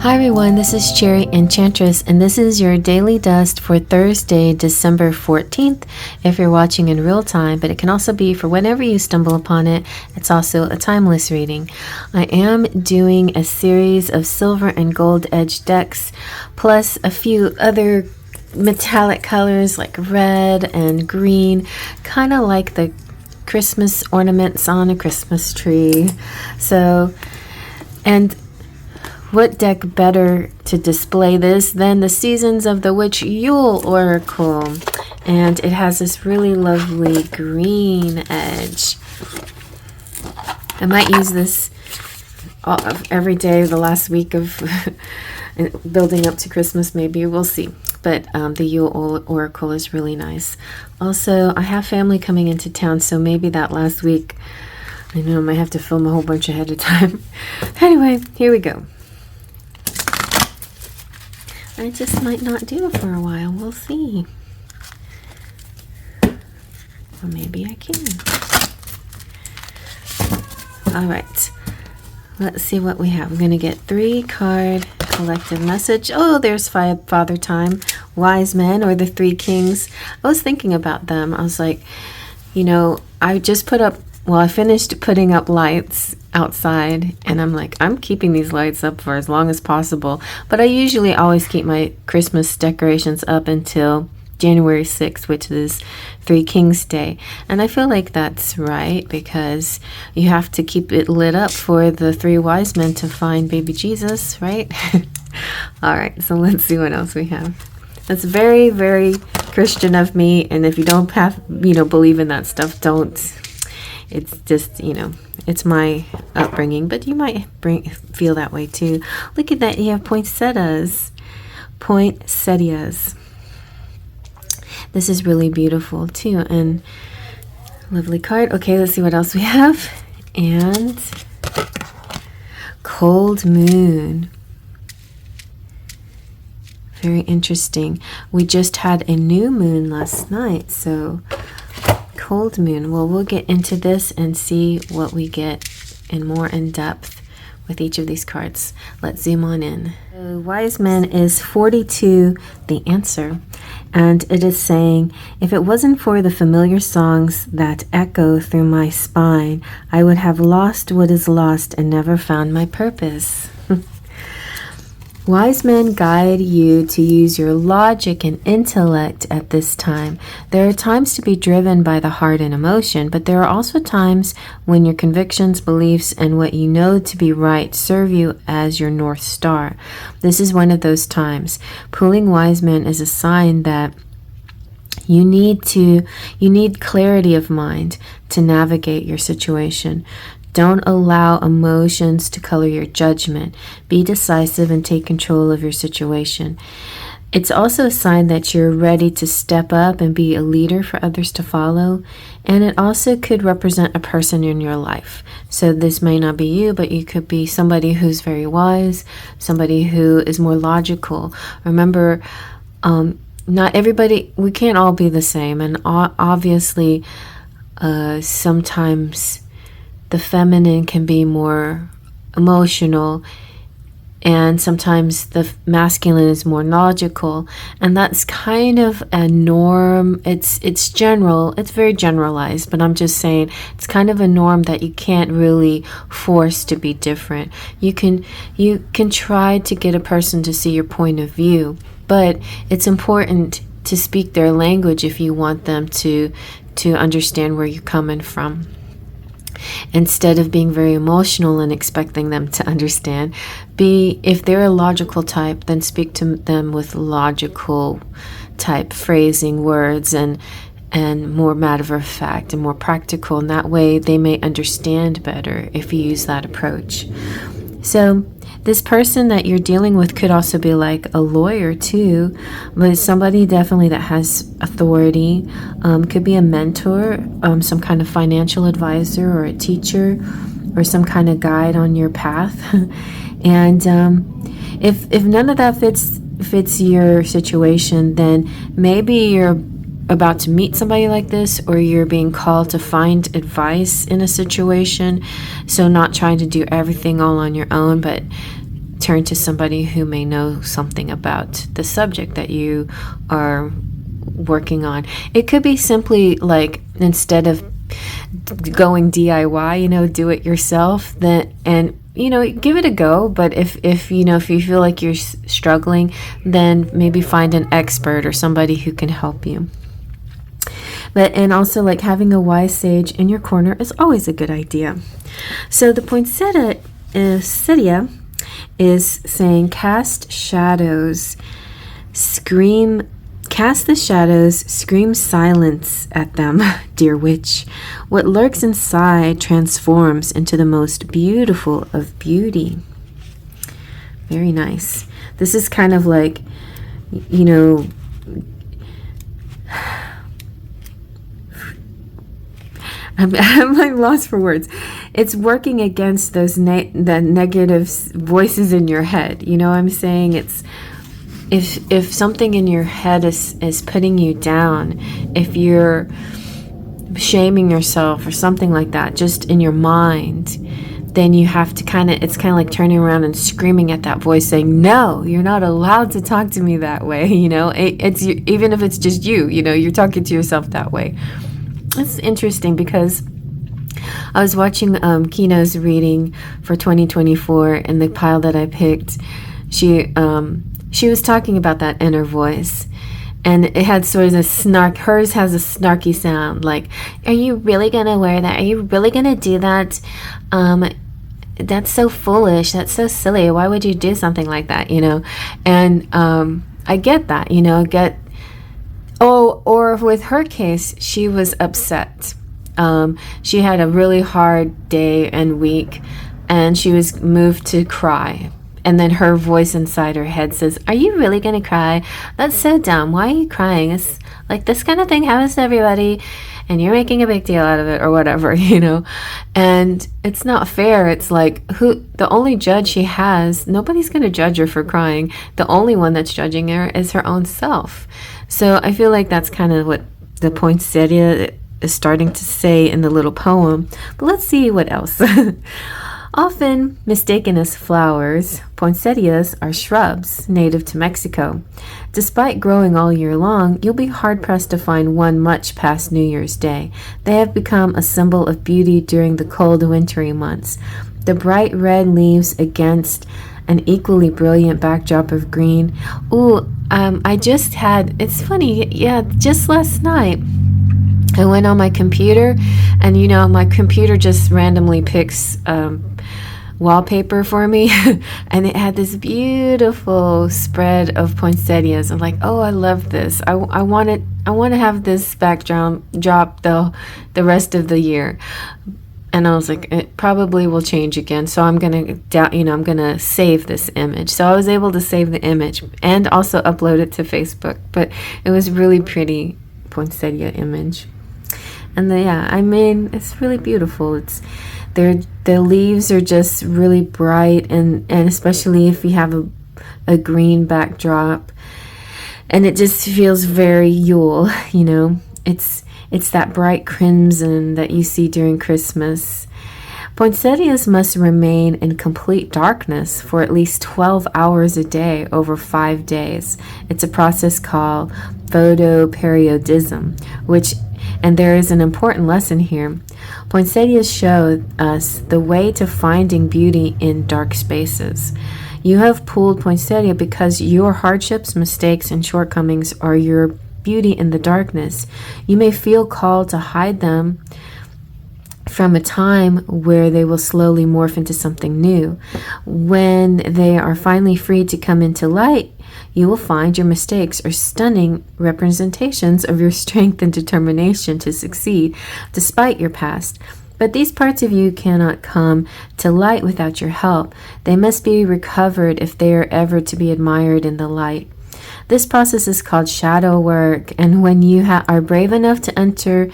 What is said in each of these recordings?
Hi everyone, this is CherryEnchantress, and this is your daily dust for Thursday, December 14th, if you're watching in real time, but it can also be for whenever you stumble upon it. It's also a timeless reading. I am doing a series of silver and gold edge decks, plus a few other metallic colors like red and green, kind of like the Christmas ornaments on a Christmas tree. And what deck better to display this than the Seasons of the Witch Yule Oracle? And it has this really lovely green edge. I might use this every day the last week of building up to Christmas, maybe. We'll see. But the Yule Oracle is really nice. Also, I have family coming into town, so maybe that last week, I know I might have to film a whole bunch ahead of time. Anyway, here we go. I just might not do it for a while. We'll see. Or maybe I can. Alright. Let's see what we have. I'm going to get 3-card collective message. Oh, there's Father Time. Wise Men, or the 3 Kings. I was thinking about them. I was like, you know, I just I finished putting up lights outside, and I'm like, I'm keeping these lights up for as long as possible, but I usually always keep my Christmas decorations up until January 6th, which is 3 Kings Day, and I feel like that's right, because you have to keep it lit up for the 3 wise men to find baby Jesus, right? Alright, so let's see what else we have. That's very, very Christian of me, and if you don't believe in that stuff, don't. It's just, it's my upbringing, but you might feel that way too. Look at that, you have poinsettias. Poinsettias. This is really beautiful too, and lovely card. Okay, let's see what else we have. And Cold Moon. Very interesting. We just had a new moon last night, so Cold Moon. Well, we'll get into this and see what we get in depth with each of these cards. Let's zoom on in. So Wise Men is 42, the answer. And it is saying, if it wasn't for the familiar songs that echo through my spine, I would have lost what is lost and never found my purpose. Wise men guide you to use your logic and intellect at this time. There are times to be driven by the heart and emotion, but there are also times when your convictions, beliefs, and what you know to be right serve you as your North Star. This is one of those times. Pulling wise men is a sign that you need clarity of mind to navigate your situation. Don't allow emotions to color your judgment. Be decisive and take control of your situation. It's also a sign that you're ready to step up and be a leader for others to follow. And it also could represent a person in your life. So this may not be you, but you could be somebody who's very wise, somebody who is more logical. Remember, not everybody, we can't all be the same. And obviously, sometimes the feminine can be more emotional, and sometimes the masculine is more logical, and that's kind of a norm. It's general, it's very generalized, but I'm just saying it's kind of a norm that you can't really force to be different. You can try to get a person to see your point of view, but it's important to speak their language if you want them to understand where you're coming from. Instead of being very emotional and expecting them to understand, if they're a logical type, then speak to them with logical type phrasing, words, and more matter of fact and more practical, and that way they may understand better if you use that approach. So this person that you're dealing with could also be like a lawyer too, but somebody definitely that has authority. Could be a mentor, some kind of financial advisor, or a teacher, or some kind of guide on your path. And if none of that fits your situation, then maybe you're about to meet somebody like this, or you're being called to find advice in a situation. So not trying to do everything all on your own, but turn to somebody who may know something about the subject that you are working on. It could be simply like, instead of going DIY, do it yourself, then, and give it a go. But if you feel like you're struggling, then maybe find an expert or somebody who can help you. And also, like, having a wise sage in your corner is always a good idea. So the poinsettia is saying, cast the shadows, scream silence at them, dear witch. What lurks inside transforms into the most beautiful of beauty. Very nice. This is kind of like, I'm like lost for words. It's working against those the negative voices in your head. You know what I'm saying? It's if something in your head is putting you down, if you're shaming yourself or something like that, just in your mind, then you have to it's kind of like turning around and screaming at that voice, saying, no, you're not allowed to talk to me that way. It's even if it's just you're talking to yourself that way. It's interesting because I was watching Kino's reading for 2024, and the pile that I picked, she was talking about that inner voice, and it had sort of a snark. Hers has a snarky sound, like, are you really gonna wear that? Are you really gonna do that? That's so foolish. That's so silly. Why would you do something like that? And I get that. Or with her case, she was upset. She had a really hard day and week, and she was moved to cry. And then her voice inside her head says, are you really going to cry? That's so dumb. Why are you crying? It's like, this kind of thing happens to everybody, and you're making a big deal out of it, or whatever, And it's not fair. It's like, the only judge she has, nobody's going to judge her for crying. The only one that's judging her is her own self. So I feel like that's kind of what the poinsettia is starting to say in the little poem. But let's see what else. Often mistaken as flowers, poinsettias are shrubs native to Mexico. Despite growing all year long, you'll be hard-pressed to find one much past New Year's Day. They have become a symbol of beauty during the cold wintry months. The bright red leaves against an equally brilliant backdrop of green. It's funny, just last night, I went on my computer, and my computer just randomly picks wallpaper for me, and it had this beautiful spread of poinsettias. I'm like, oh, I love this. I want to have this backdrop the rest of the year. And I was like, it probably will change again, so I'm gonna save this image. So I was able to save the image and also upload it to Facebook. But it was really pretty poinsettia image, and it's really beautiful. The leaves are just really bright, and especially if you have a green backdrop, and it just feels very Yule. It's that bright crimson that you see during Christmas. Poinsettias must remain in complete darkness for at least 12 hours a day over 5 days. It's a process called photoperiodism, and there is an important lesson here. Poinsettias show us the way to finding beauty in dark spaces. You have pulled poinsettia because your hardships, mistakes, and shortcomings are your beauty in the darkness. You may feel called to hide them from a time where they will slowly morph into something new. When they are finally free to come into light, you will find your mistakes are stunning representations of your strength and determination to succeed despite your past. But these parts of you cannot come to light without your help. They must be recovered if they are ever to be admired in the light. This process is called shadow work, and when you are brave enough to enter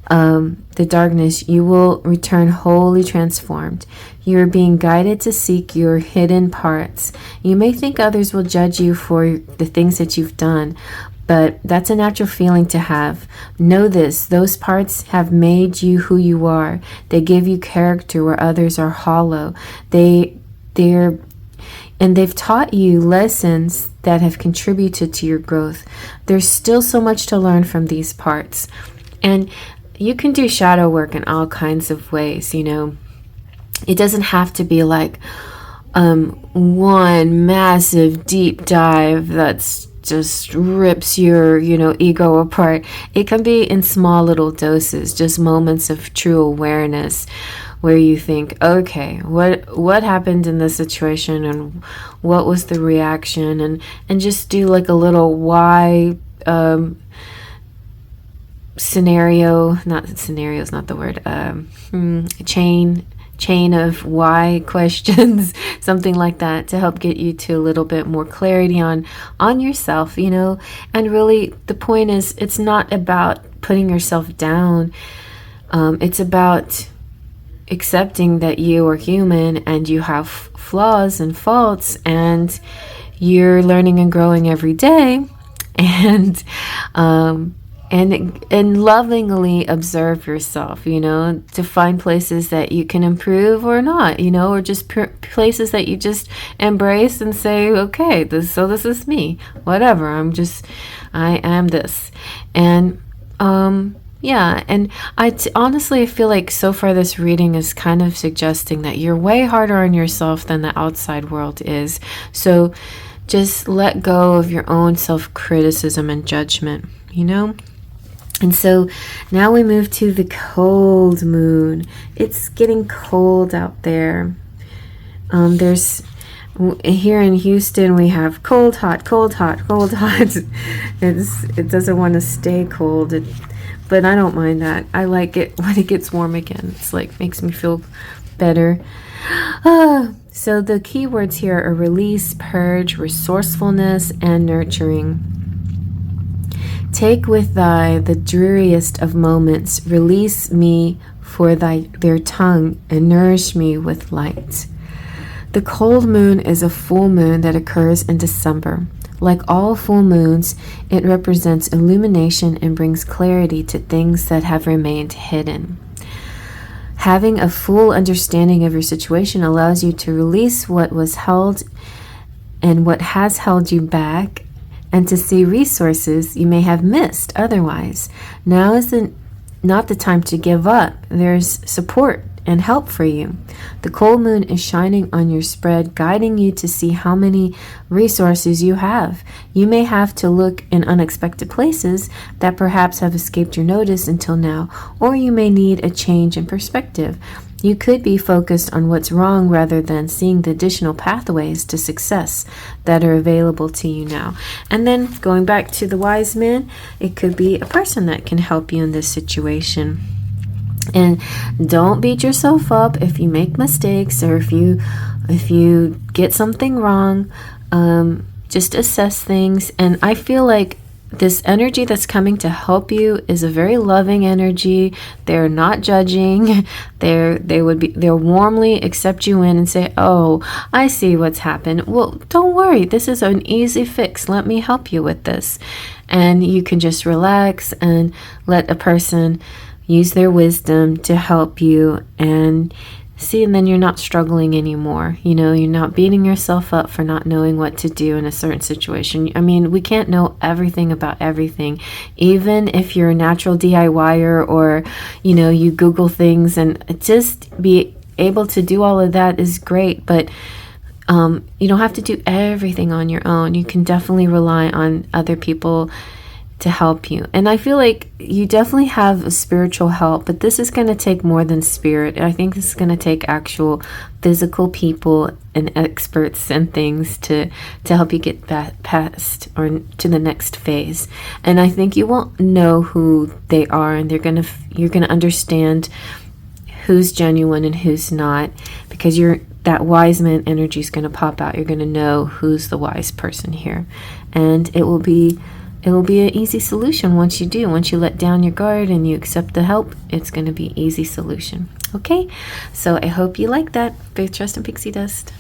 the darkness, you will return wholly transformed. You are being guided to seek your hidden parts. You may think others will judge you for the things that you've done, but that's a natural feeling to have. Know this, those parts have made you who you are. They give you character where others are hollow. They're and they've taught you lessons that have contributed to your growth. There's still so much to learn from these parts. And you can do shadow work in all kinds of ways, you know. It doesn't have to be like one massive deep dive that's just rips your, you know, ego apart. It can be in small little doses, just moments of true awareness where you think, okay, what happened in this situation, and what was the reaction, and just do like a little why scenario, not scenario is not the word, chain of why questions, something like that, to help get you to a little bit more clarity on yourself, you know. And really the point is, it's not about putting yourself down. It's about accepting that you are human and you have flaws and faults, and you're learning and growing every day. And and lovingly observe yourself, you know, to find places that you can improve or not, you know, or just places that you just embrace and say, okay, this is me, whatever, I am this. And yeah, and honestly, I feel like so far this reading is kind of suggesting that you're way harder on yourself than the outside world is. So just let go of your own self-criticism and judgment, you know? And so now we move to the cold moon. It's getting cold out there. There's here in Houston, we have cold, hot, cold, hot, cold, hot. It doesn't want to stay cold, but I don't mind that. I like it when it gets warm again. It's like makes me feel better. So the key words here are release, purge, resourcefulness, and nurturing. Take with thy the dreariest of moments, release me for their tongue, and nourish me with light. The cold moon is a full moon that occurs in December. Like all full moons, it represents illumination and brings clarity to things that have remained hidden. Having a full understanding of your situation allows you to release what was held and what has held you back, and to see resources you may have missed otherwise. Now isn't not the time to give up. There's support and help for you. The cold moon is shining on your spread, guiding you to see how many resources you have. You may have to look in unexpected places that perhaps have escaped your notice until now, or you may need a change in perspective. You could be focused on what's wrong rather than seeing the additional pathways to success that are available to you now. And then going back to the wise man, it could be a person that can help you in this situation. And don't beat yourself up if you make mistakes, or if you get something wrong. Just assess things. And I feel like this energy that's coming to help you is a very loving energy. They're not judging. They'll warmly accept you in and say, "Oh, I see what's happened. Well, don't worry. This is an easy fix. Let me help you with this." And you can just relax and let a person use their wisdom to help you, and see, and then you're not struggling anymore. You know, you're not beating yourself up for not knowing what to do in a certain situation. I mean, we can't know everything about everything. Even if you're a natural DIYer, or, you know, you Google things, and just be able to do all of that is great. But you don't have to do everything on your own. You can definitely rely on other people to help you. And I feel like you definitely have a spiritual help, but this is going to take more than spirit. I think this is going to take actual physical people and experts and things to help you get past or to the next phase. And I think you won't know who they are, and you're going to understand who's genuine and who's not, because that wise man energy is going to pop out. You're going to know who's the wise person here, and it will be an easy solution once you let down your guard and you accept the help. It's going to be easy solution. Okay, so I hope you like that. Faith, Trust, and Pixie Dust.